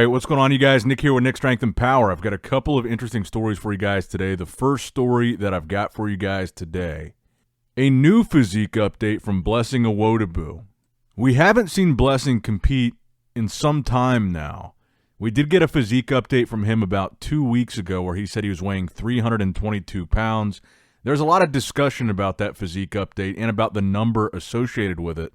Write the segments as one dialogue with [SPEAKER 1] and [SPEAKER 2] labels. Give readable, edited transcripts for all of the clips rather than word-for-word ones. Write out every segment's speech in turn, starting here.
[SPEAKER 1] right, what's going on, you guys? Nick here with Nick Strength and Power. I've got a couple of interesting stories for you guys today. The first story that I've got for you guys today, a new physique update from Blessing Awodibu. We haven't seen Blessing compete in some time now. We did get a physique update from him about 2 weeks ago where he said he was weighing 322 pounds. There's a lot of discussion about that physique update and about the number associated with it,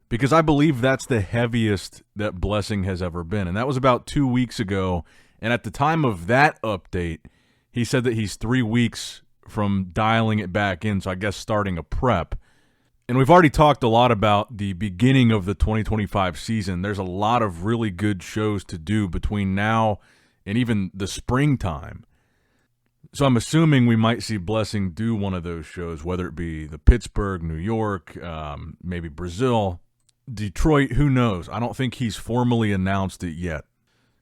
[SPEAKER 1] because I believe that's the heaviest that Blessing has ever been. And that was about 2 weeks ago. And at the time of that update, he said that he's 3 weeks from dialing it back in, so I guess starting a prep. And we've already talked a lot about the beginning of the 2025 season. There's a lot of really good shows to do between now and even the springtime. So I'm assuming we might see Blessing do one of those shows, whether it be the Pittsburgh, New York, maybe Brazil, Detroit, who knows? I don't think he's formally announced it yet.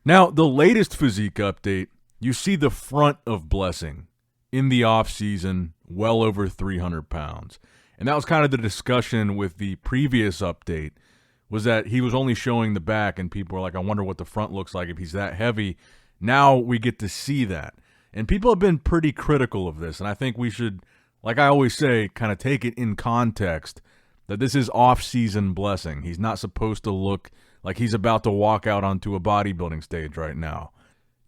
[SPEAKER 1] Now, the latest physique update, you see the front of Blessing in the off-season, well over 300 pounds. And that was kind of the discussion with the previous update, was that he was only showing the back, and people were like, I wonder what the front looks like if he's that heavy. Now we get to see that. And people have been pretty critical of this, and I think we should, like I always say, kind of take it in context that this is off-season Blessing. He's not supposed to look like he's about to walk out onto a bodybuilding stage right now.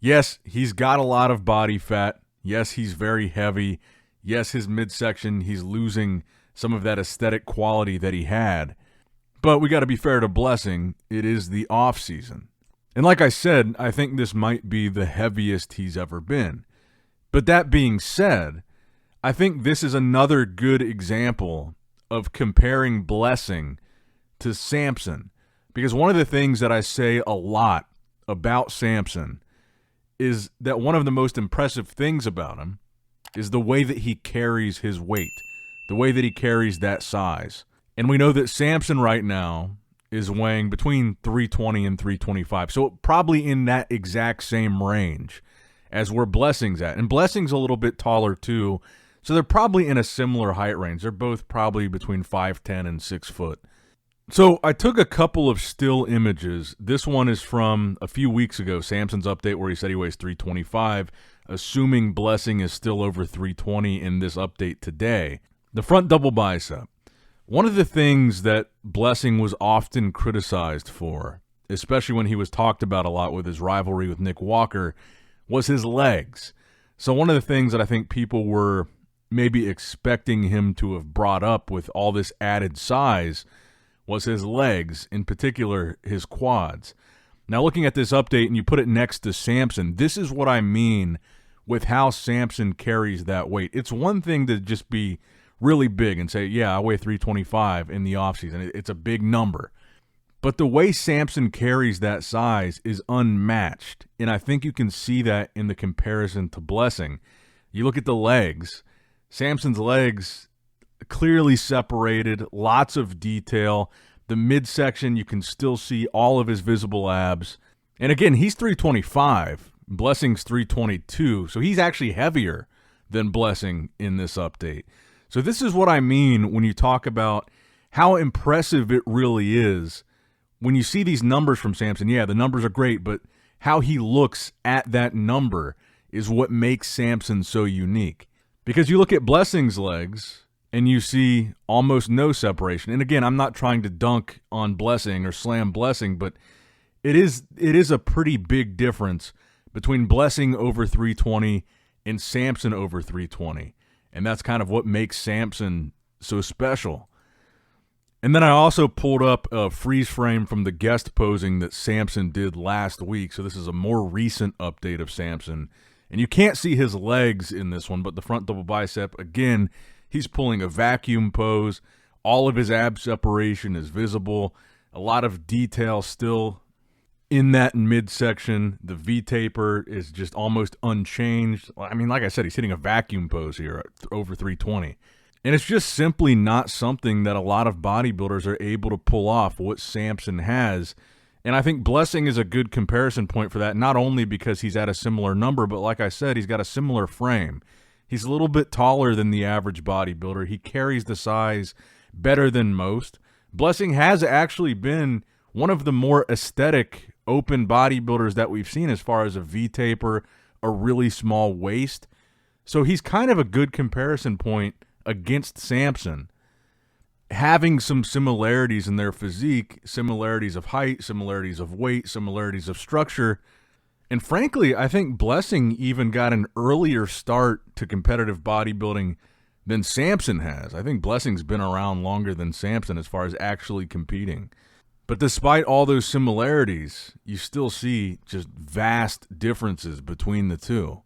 [SPEAKER 1] Yes, he's got a lot of body fat. Yes, he's very heavy. Yes, his midsection, he's losing some of that aesthetic quality that he had. But we got to be fair to Blessing. It is the off-season. And like I said, I think this might be the heaviest he's ever been. But that being said, I think this is another good example of comparing Blessing to Samson. Because one of the things that I say a lot about Samson is that one of the most impressive things about him is the way that he carries his weight, the way that he carries that size. And we know that Samson right now is weighing between 320 and 325, so probably in that exact same range as where Blessing's at. And Blessing's a little bit taller too, so they're probably in a similar height range. They're both probably between 5'10 and 6 foot. So I took a couple of still images. This one is from a few weeks ago, Samson's update where he said he weighs 325, assuming Blessing is still over 320 in this update today. The front double bicep. One of the things that Blessing was often criticized for, especially when he was talked about a lot with his rivalry with Nick Walker, was his legs. So one of the things that I think people were maybe expecting him to have brought up with all this added size was his legs, in particular his quads. Now looking at this update and you put it next to Samson, this is what I mean with how Samson carries that weight. It's one thing to just be really big and say, yeah, I weigh 325 in the offseason. It's a big number. But the way Samson carries that size is unmatched, and I think you can see that in the comparison to Blessing. You look at the legs. Samson's legs clearly separated, lots of detail. The midsection, you can still see all of his visible abs. And again, he's 325. Blessing's 322, so he's actually heavier than Blessing in this update. So this is what I mean when you talk about how impressive it really is. When you see these numbers from Samson, yeah, the numbers are great, but how he looks at that number is what makes Samson so unique. Because you look at Blessing's legs, and you see almost no separation. And again, I'm not trying to dunk on Blessing or slam Blessing, but it is a pretty big difference between Blessing over 320 and Samson over 320. And that's kind of what makes Samson so special. And then I also pulled up a freeze frame from the guest posing that Samson did last week. So this is a more recent update of Samson. And you can't see his legs in this one, but the front double bicep, again, he's pulling a vacuum pose. All of his ab separation is visible. A lot of detail still in that midsection. The V-taper is just almost unchanged. I mean, like I said, he's hitting a vacuum pose here at over 320. And it's just simply not something that a lot of bodybuilders are able to pull off, what Samson has. And I think Blessing is a good comparison point for that, not only because he's at a similar number, but like I said, he's got a similar frame. He's a little bit taller than the average bodybuilder. He carries the size better than most. Blessing has actually been one of the more aesthetic open bodybuilders that we've seen as far as a V-taper, a really small waist. So he's kind of a good comparison point against Samson, having some similarities in their physique, similarities of height, similarities of weight, similarities of structure. And frankly, I think Blessing even got an earlier start to competitive bodybuilding than Samson has. I think Blessing's been around longer than Samson as far as actually competing. But despite all those similarities, you still see just vast differences between the two.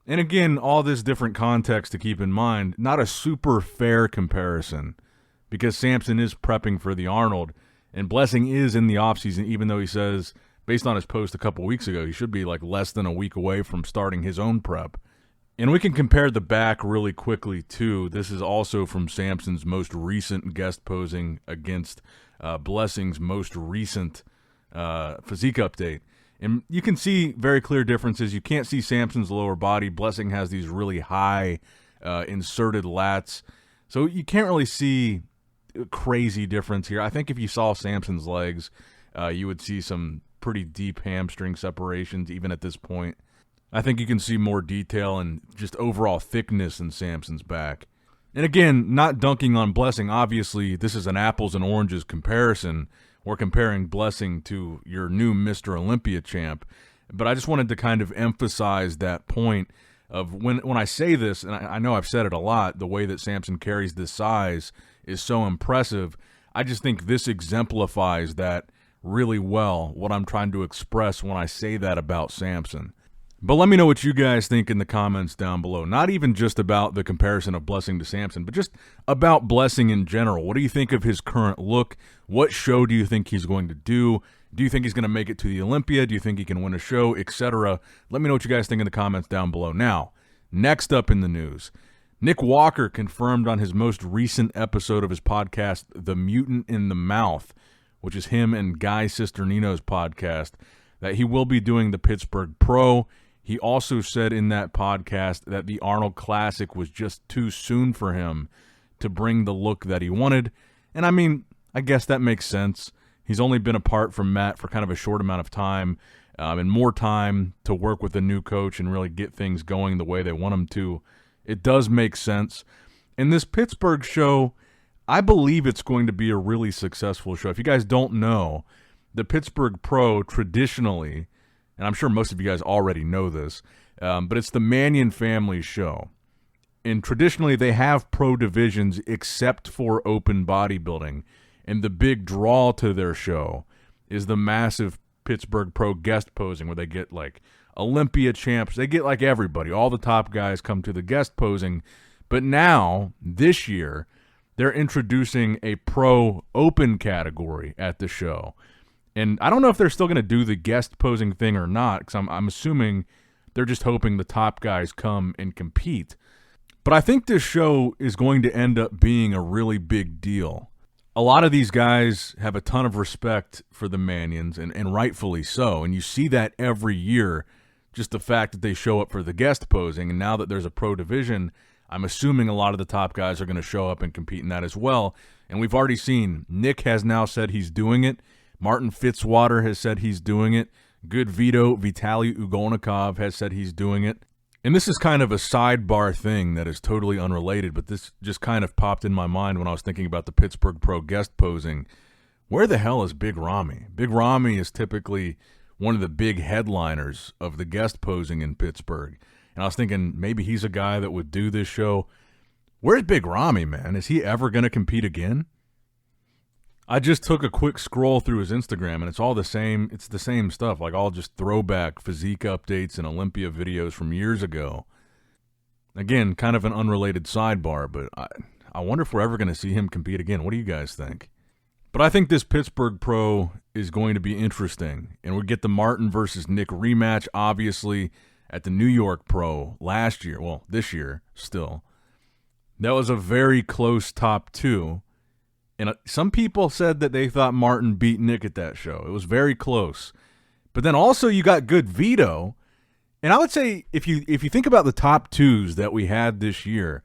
[SPEAKER 1] And again, all this different context to keep in mind, not a super fair comparison because Samson is prepping for the Arnold and Blessing is in the offseason, even though he says, based on his post a couple weeks ago, he should be like less than a week away from starting his own prep. And we can compare the back really quickly too. This is also from Samson's most recent guest posing against Blessing's most recent physique update. And you can see very clear differences. You can't see Samson's lower body. Blessing has these really high inserted lats. So you can't really see a crazy difference here. I think if you saw Samson's legs, you would see some pretty deep hamstring separations even at this point. I think you can see more detail and just overall thickness in Samson's back. And again, not dunking on Blessing. Obviously, this is an apples and oranges comparison. We're comparing Blessing to your new Mr. Olympia champ. But I just wanted to kind of emphasize that point of when I say this, and I know I've said it a lot, the way that Samson carries this size is so impressive. I just think this exemplifies that really well, what I'm trying to express when I say that about Samson. But let me know what you guys think in the comments down below. Not even just about the comparison of Blessing to Samson, but just about Blessing in general. What do you think of his current look? What show do you think he's going to do? Do you think he's going to make it to the Olympia? Do you think he can win a show, etc.? Let me know what you guys think in the comments down below. Now, next up in the news, Nick Walker confirmed on his most recent episode of his podcast, The Mutant in the Mouth, which is him and Guy Cisternino's podcast, that he will be doing the Pittsburgh Pro. He also said in that podcast that the Arnold Classic was just too soon for him to bring the look that he wanted. And I mean, I guess that makes sense. He's only been apart from Matt for kind of a short amount of time, and more time to work with a new coach and really get things going the way they want him to. It does make sense. And this Pittsburgh show, I believe it's going to be a really successful show. If you guys don't know, the Pittsburgh Pro traditionally, and I'm sure most of you guys already know this, but it's the Mannion family show. And traditionally, they have pro divisions except for open bodybuilding. And the big draw to their show is the massive Pittsburgh Pro guest posing where they get like Olympia champs. They get like everybody. All the top guys come to the guest posing. But now, this year, they're introducing a pro open category at the show. And I don't know if they're still going to do the guest posing thing or not, because I'm assuming they're just hoping the top guys come and compete. But I think this show is going to end up being a really big deal. A lot of these guys have a ton of respect for the Mannions, and rightfully so. And you see that every year, just the fact that they show up for the guest posing. And now that there's a pro division, I'm assuming a lot of the top guys are going to show up and compete in that as well. And we've already seen Nick has now said he's doing it. Martin Fitzwater has said he's doing it. Good Vito, Vitaly Ugonikov has said he's doing it. And this is kind of a sidebar thing that is totally unrelated, but this just kind of popped in my mind when I was thinking about the Pittsburgh Pro guest posing. Where the hell is Big Ramy? Big Ramy is typically one of the big headliners of the guest posing in Pittsburgh. And I was thinking maybe he's a guy that would do this show. Where's Big Ramy, man? Is he ever going to compete again? I just took a quick scroll through his Instagram, and it's all the same. It's the same stuff, like all just throwback physique updates and Olympia videos from years ago. Again, kind of an unrelated sidebar, but I wonder if we're ever going to see him compete again. What do you guys think? But I think this Pittsburgh Pro is going to be interesting, and we get the Martin versus Nick rematch, obviously, at the New York Pro last year. Well, this year, still. That was a very close top two. And some people said that they thought Martin beat Nick at that show. It was very close. But then also you got Good Vito. And I would say if you think about the top twos that we had this year,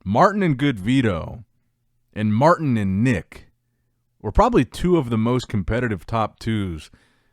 [SPEAKER 1] Martin and Good Vito and Martin and Nick were probably two of the most competitive top twos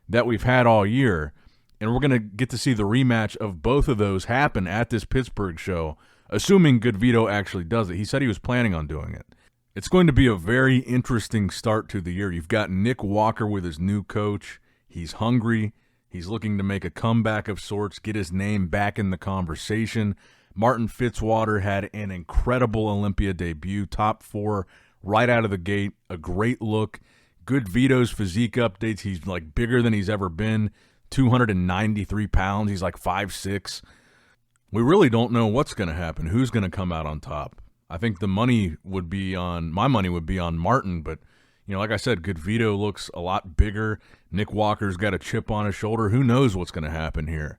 [SPEAKER 1] that we've had all year. And we're going to get to see the rematch of both of those happen at this Pittsburgh show, assuming Good Vito actually does it. He said he was planning on doing it. It's going to be a very interesting start to the year. You've got Nick Walker with his new coach. He's hungry. He's looking to make a comeback of sorts, get his name back in the conversation. Martin Fitzwater had an incredible Olympia debut, top 4 right out of the gate, a great look. Good Vito's physique updates. He's like bigger than he's ever been, 293 pounds. He's like 5'6". We really don't know what's going to happen, who's going to come out on top. I think my money would be on Martin, but like I said, Good Vito looks a lot bigger. Nick Walker's got a chip on his shoulder. Who knows what's going to happen here?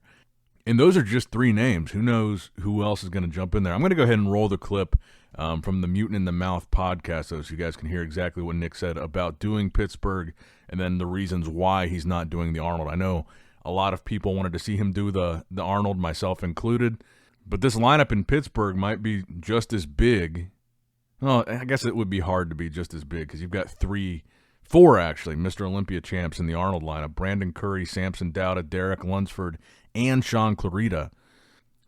[SPEAKER 1] And those are just 3 names. Who knows who else is going to jump in there? I'm going to go ahead and roll the clip from the Mutant in the Mouth podcast so you guys can hear exactly what Nick said about doing Pittsburgh and then the reasons why he's not doing the Arnold. I know a lot of people wanted to see him do the Arnold, myself included, but this lineup in Pittsburgh might be just as big. Well, I guess it would be hard to be just as big because you've got 4 actually, Mr. Olympia champs in the Arnold lineup. Brandon Curry, Samson Dowda, Derek Lunsford, and Sean Clarita.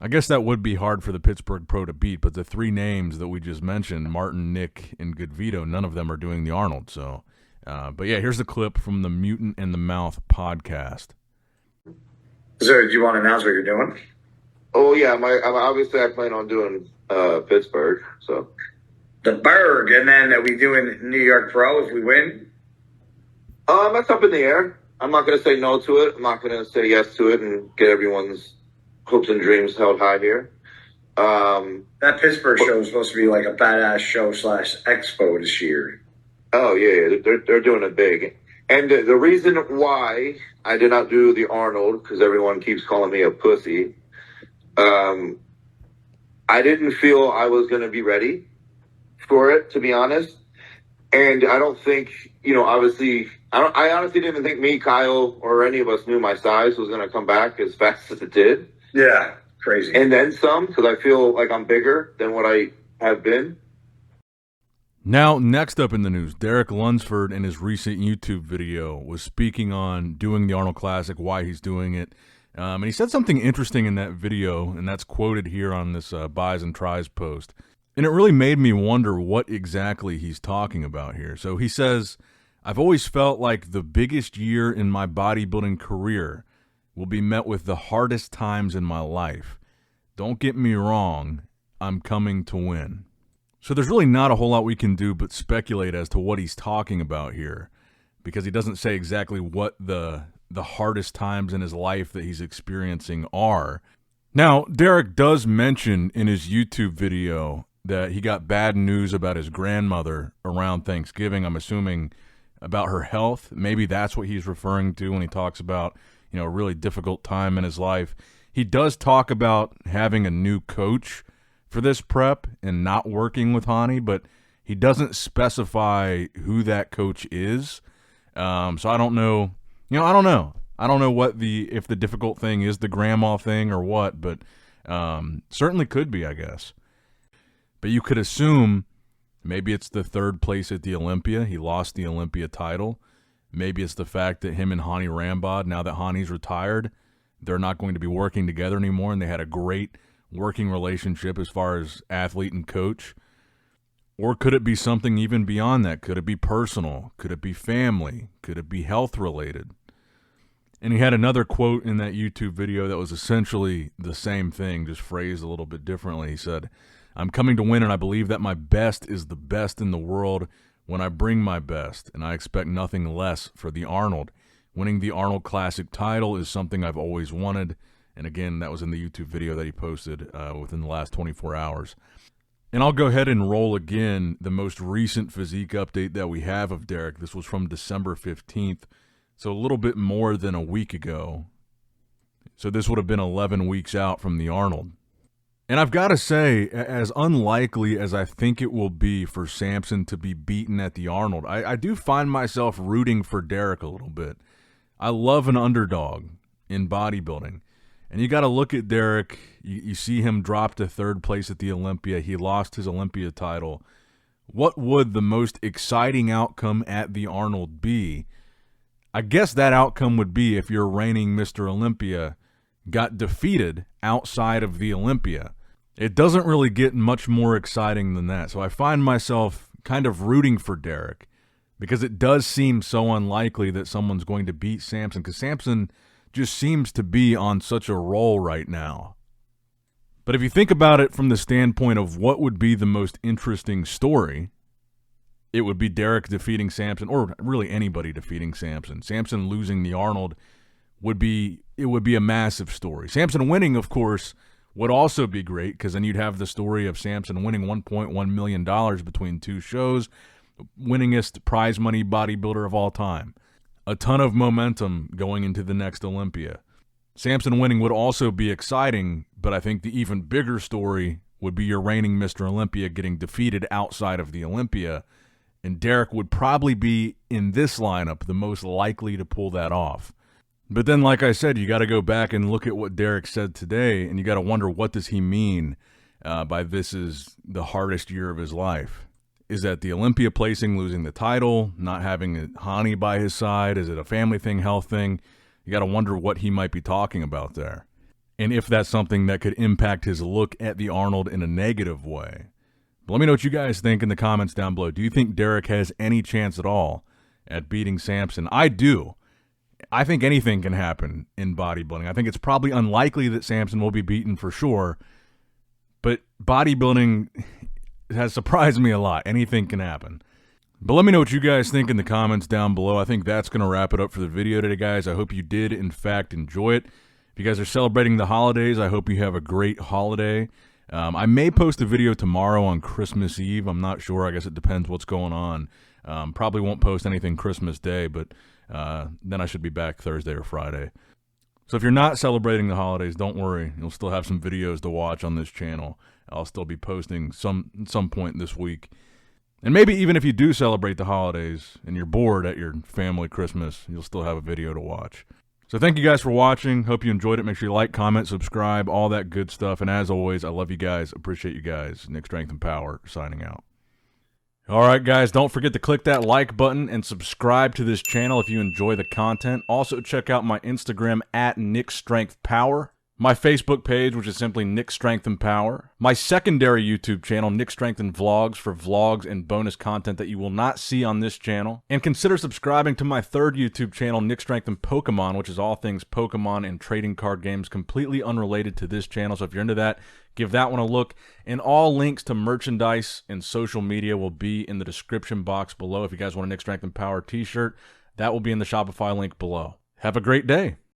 [SPEAKER 1] I guess that would be hard for the Pittsburgh Pro to beat, but the 3 names that we just mentioned, Martin, Nick, and Good Vito, none of them are doing the Arnold. So, but yeah, here's the clip from the Mutant in the Mouth podcast.
[SPEAKER 2] So, do you want to announce what you're doing?
[SPEAKER 3] Oh yeah, obviously I plan on doing Pittsburgh. So
[SPEAKER 2] the Berg, and then are we doing New York Pro if we win?
[SPEAKER 3] That's up in the air. I'm not going to say no to it. I'm not going to say yes to it and get everyone's hopes and dreams held high here.
[SPEAKER 2] That Pittsburgh show is supposed to be like a badass show / expo this year.
[SPEAKER 3] Oh yeah, they're doing it big. And the reason why I did not do the Arnold, because everyone keeps calling me a pussy, I didn't feel I was going to be ready for it, to be honest. And I don't think, obviously, I honestly didn't think me, Kyle, or any of us knew my size was going to come back as fast as it did.
[SPEAKER 2] Yeah, crazy.
[SPEAKER 3] And then some, because I feel like I'm bigger than what I have been.
[SPEAKER 1] Now, next up in the news, Derek Lunsford in his recent YouTube video was speaking on doing the Arnold Classic, why he's doing it. And he said something interesting in that video, and that's quoted here on this Buys and Tries post. And it really made me wonder what exactly he's talking about here. So he says, I've always felt like the biggest year in my bodybuilding career will be met with the hardest times in my life. Don't get me wrong, I'm coming to win. So there's really not a whole lot we can do but speculate as to what he's talking about here, because he doesn't say exactly what the hardest times in his life that he's experiencing are. Now, Derek does mention in his YouTube video that he got bad news about his grandmother around Thanksgiving. I'm assuming about her health. Maybe that's what he's referring to when he talks about, a really difficult time in his life. He does talk about having a new coach for this prep and not working with Hani, but he doesn't specify who that coach is. So I don't know. I don't know. I don't know if the difficult thing is the grandma thing or what, but certainly could be, I guess. But you could assume maybe it's the 3rd place at the Olympia. He lost the Olympia title. Maybe it's the fact that him and Hani Rambod, now that Hani's retired, they're not going to be working together anymore, and they had a great working relationship as far as athlete and coach. Or could it be something even beyond that? Could it be personal? Could it be family? Could it be health related? And he had another quote in that YouTube video that was essentially the same thing, just phrased a little bit differently. He said, I'm coming to win, and I believe that my best is the best in the world when I bring my best, and I expect nothing less for the Arnold. Winning the Arnold Classic title is something I've always wanted. And again, that was in the YouTube video that he posted within the last 24 hours. And I'll go ahead and roll again the most recent physique update that we have of Derek. This was from December 15th, so a little bit more than a week ago. So this would have been 11 weeks out from the Arnold. And I've got to say, as unlikely as I think it will be for Samson to be beaten at the Arnold, I do find myself rooting for Derek a little bit. I love an underdog in bodybuilding. And you got to look at Derek. You see him drop to 3rd place at the Olympia. He lost his Olympia title. What would the most exciting outcome at the Arnold be? I guess that outcome would be if your reigning Mr. Olympia got defeated outside of the Olympia. It doesn't really get much more exciting than that. So I find myself kind of rooting for Derek because it does seem so unlikely that someone's going to beat Samson, because Samson just seems to be on such a roll right now. But if you think about it from the standpoint of what would be the most interesting story, it would be Derek defeating Samson, or really anybody defeating Samson. Samson losing the Arnold would be a massive story. Samson winning, of course, would also be great, because then you'd have the story of Samson winning $1.1 million between two shows, winningest prize money bodybuilder of all time. A ton of momentum going into the next Olympia. Samson winning would also be exciting, but I think the even bigger story would be your reigning Mr. Olympia getting defeated outside of the Olympia, and Derek would probably be, in this lineup, the most likely to pull that off. But then, like I said, you got to go back and look at what Derek said today, and you got to wonder, what does he mean by this is the hardest year of his life? Is that the Olympia placing, losing the title, not having Hani by his side? Is it a family thing, health thing? You got to wonder what he might be talking about there. And if that's something that could impact his look at the Arnold in a negative way. But let me know what you guys think in the comments down below. Do you think Derek has any chance at all at beating Samson? I do. I think anything can happen in bodybuilding. I think it's probably unlikely that Samson will be beaten for sure. But bodybuilding has surprised me a lot. Anything can happen. But let me know what you guys think in the comments down below. I think that's going to wrap it up for the video today, guys. I hope you did, in fact, enjoy it. If you guys are celebrating the holidays, I hope you have a great holiday. I may post a video tomorrow on Christmas Eve. I'm not sure. I guess it depends what's going on. Probably won't post anything Christmas Day, but then I should be back Thursday or Friday. So if you're not celebrating the holidays, don't worry. You'll still have some videos to watch on this channel. I'll still be posting some point this week. And maybe even if you do celebrate the holidays and you're bored at your family Christmas, you'll still have a video to watch. So thank you guys for watching. Hope you enjoyed it. Make sure you like, comment, subscribe, all that good stuff. And as always, I love you guys. Appreciate you guys. Nick Strength and Power signing out. All right, guys, don't forget to click that like button and subscribe to this channel if you enjoy the content. Also, check out my Instagram at NICKS&P, my Facebook page, which is simply Nick Strength and Power, my secondary YouTube channel, Nick Strength and Vlogs, for vlogs and bonus content that you will not see on this channel, and consider subscribing to my third YouTube channel, Nick Strength and Pokemon, which is all things Pokemon and trading card games, completely unrelated to this channel. So if you're into that, give that one a look. And all links to merchandise and social media will be in the description box below. If you guys want a Nick Strength and Power t-shirt, that will be in the Shopify link below. Have a great day.